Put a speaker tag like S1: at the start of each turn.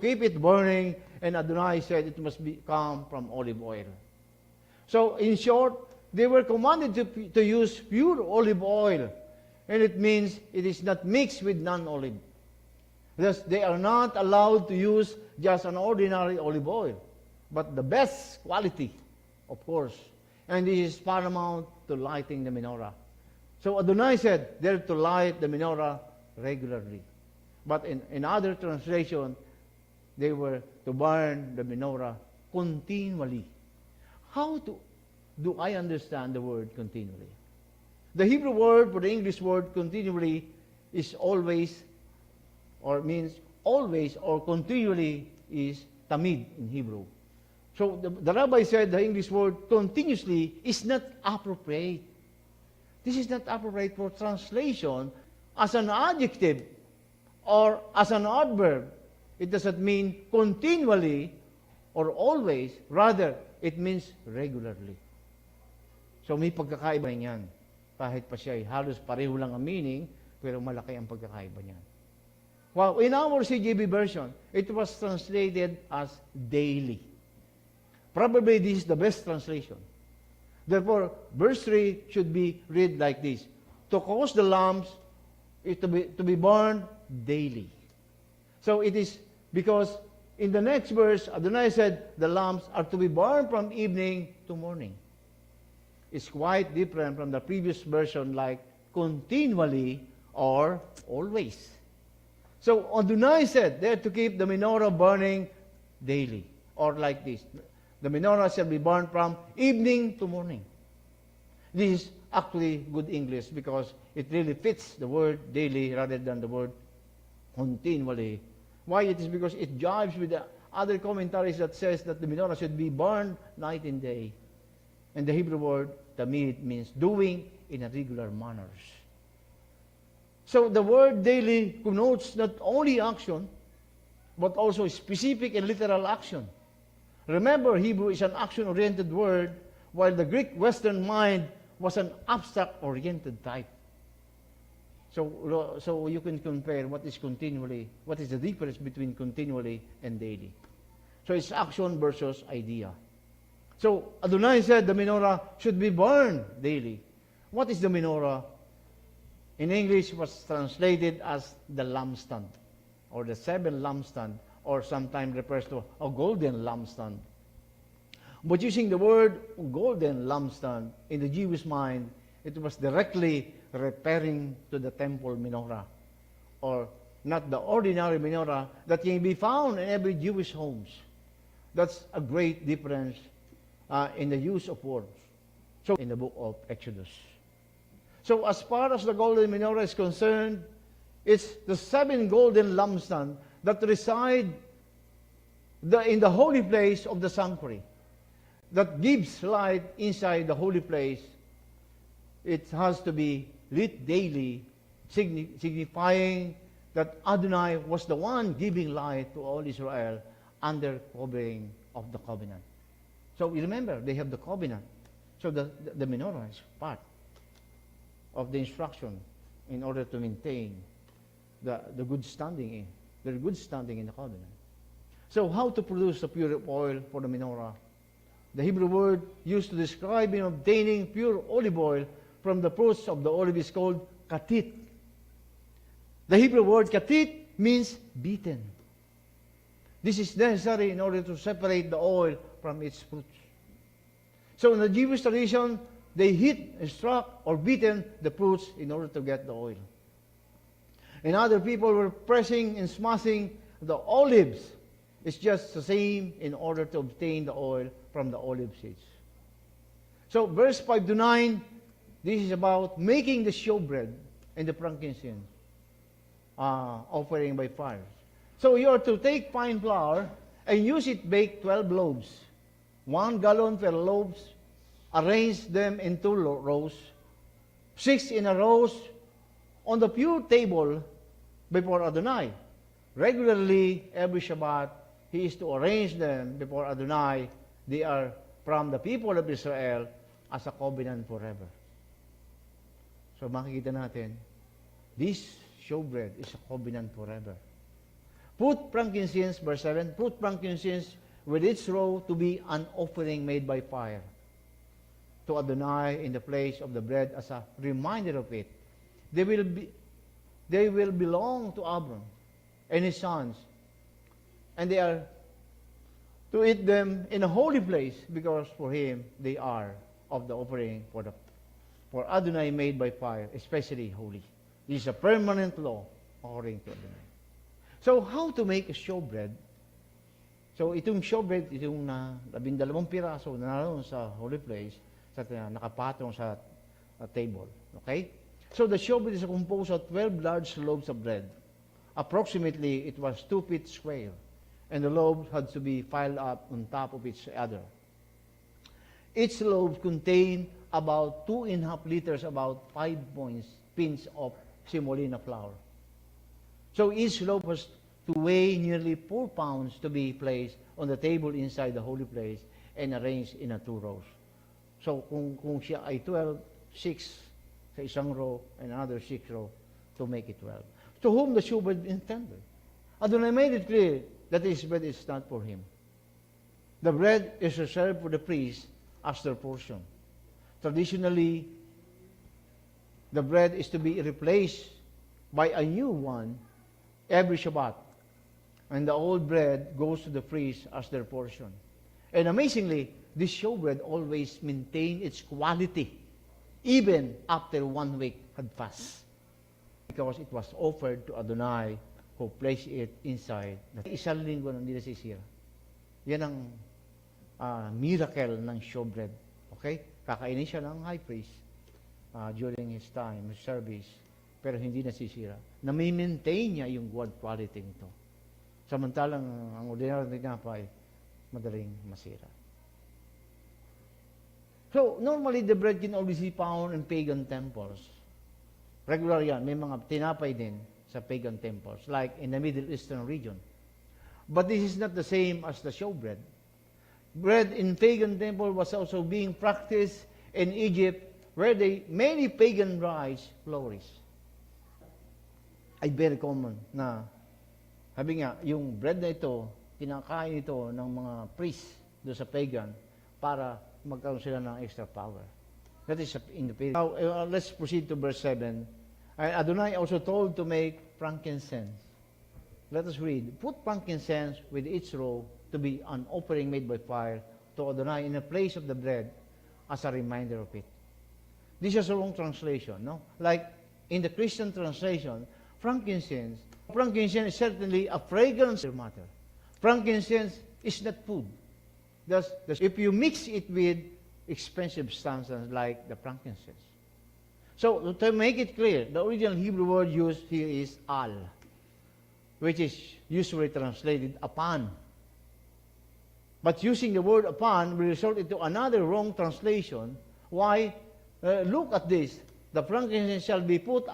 S1: keep it burning, and Adonai said it must come from olive oil. So, in short, they were commanded to use pure olive oil, and it means it is not mixed with non-olive. Thus, they are not allowed to use just an ordinary olive oil, but the best quality, of course. And this is paramount to lighting the menorah. So Adonai said they're to light the menorah regularly. But in other translation, they were to burn the menorah continually. How do I understand the word continually? The Hebrew word for the English word continually is always, or means always or continually is tamid in Hebrew. So the rabbi said the English word continuously is not appropriate. This is not appropriate for translation as an adjective or as an adverb. It doesn't mean continually or always. Rather, it means regularly. So may pagkakaiba niyan. Kahit pa siya ay halos pareho lang ang meaning, pero malaki ang pagkakaiba niyan. Well, in our CJB version, it was translated as daily. Probably this is the best translation. Therefore, verse 3 should be read like this. To cause the lamps to be burned daily. So it is because in the next verse, Adonai said the lamps are to be burned from evening to morning. It's quite different from the previous version like continually or always. So Adonai said they are to keep the menorah burning daily. Or like this. The menorah shall be burned from evening to morning. This is actually good English because it really fits the word daily rather than the word continually. Why? It is because it jives with the other commentaries that says that the menorah should be burned night and day. And the Hebrew word, tamid, means doing in a regular manner. So the word daily connotes not only action, but also specific and literal action. Remember, Hebrew is an action-oriented word, while the Greek Western mind was an abstract-oriented type. So you can compare what is the difference between continually and daily. So it's action versus idea. So Adonai said the menorah should be burned daily. What is the menorah? In English, it was translated as the lampstand, or the seven lampstand, or sometimes refers to a golden lampstand. But using the word golden lampstand in the Jewish mind, it was directly referring to the temple menorah, or not the ordinary menorah that can be found in every Jewish homes. That's a great difference in the use of words. So in the book of Exodus. So as far as the golden menorah is concerned, it's the seven golden lampstands that reside in the holy place of the sanctuary, that gives light inside the holy place. It has to be lit daily, signifying that Adonai was the one giving light to all Israel under covering of the covenant. So you remember, they have the covenant. So the menorah is part of the instruction in order to maintain the good standing in. Their good standing in the covenant. So how to produce the pure oil for the menorah? The Hebrew word used to describe in obtaining pure olive oil from the fruits of the olive is called katit. The Hebrew word katit means beaten. This is necessary in order to separate the oil from its fruits. So in the Jewish tradition, they hit, struck, or beaten the fruits in order to get the oil. And other people were pressing and smashing the olives. It's just the same in order to obtain the oil from the olive seeds. So verse 5 to 9, this is about making the shewbread and the frankincense offering by fire. So you are to take fine flour and use it bake 12 loaves. 1 gallon per loaves. Arrange them in 2 rows. 6 in a rows on the pure table before Adonai. Regularly, every Shabbat, he is to arrange them before Adonai. They are from the people of Israel as a covenant forever. So makikita natin, this shewbread is a covenant forever. Put frankincense, verse 7, put frankincense with its row to be an offering made by fire to Adonai in the place of the bread as a reminder of it. They will belong to Abram and his sons, and they are to eat them in a holy place, because for him they are of the offering for Adonai made by fire, especially holy. This is a permanent law according to Adonai. So, how to make a showbread? So, itong showbread, itong 12 piraso na naroon sa holy place, nakapatong sa table. Okay? So, the showbread is composed of 12 large loaves of bread. Approximately, it was 2 feet square, and the loaves had to be piled up on top of each other. Each loaf contained about 2.5 liters, about 5 pints of semolina flour. So each loaf was to weigh nearly 4 pounds to be placed on the table inside the holy place and arranged in 2 rows. So kung siya ay 12, 6 sa isang row and another 6 row to make it 12. To whom the shewbread intended. Adonai made it clear that this bread is not for him. The bread is reserved for the priest as their portion. Traditionally, the bread is to be replaced by a new one every Shabbat. And the old bread goes to the priest as their portion. And amazingly, this showbread always maintained its quality, even after 1 week had passed. Because it was offered to Adonai, who placed it inside. Isang linggo nang hindi nasisira. Yan ang miracle ng showbread. Okay? Kakainin siya ng high priest during his time, his service, pero hindi nasisira. Na-maintain niya yung good quality nito. Samantalang ang ordinary na tinapay, madaling masira. So, normally the bread can always be found in pagan temples. Regular yan. May mga tinapay din sa pagan temples, like in the Middle Eastern region. But this is not the same as the showbread. Bread in pagan temple was also being practiced in Egypt, where many pagan rites flourish. Ay very common na, sabi nga, yung bread na ito, kinakain ito ng mga priest doon sa pagan para magkaroon sila ng extra power. That is in the pagan. Now, let's proceed to verse 7. Adonai also told to make frankincense. Let us read. Put frankincense with its row to be an offering made by fire to Adonai in the place of the bread as a reminder of it. This is a long translation, no? Like in the Christian translation, frankincense is certainly a fragrance matter. Frankincense is not food. Thus, if you mix it with expensive substances like the frankincense. So, to make it clear, the original Hebrew word used here is al, which is usually translated upon. But using the word upon will result into another wrong translation. Why? Look at this. The frankincense shall be put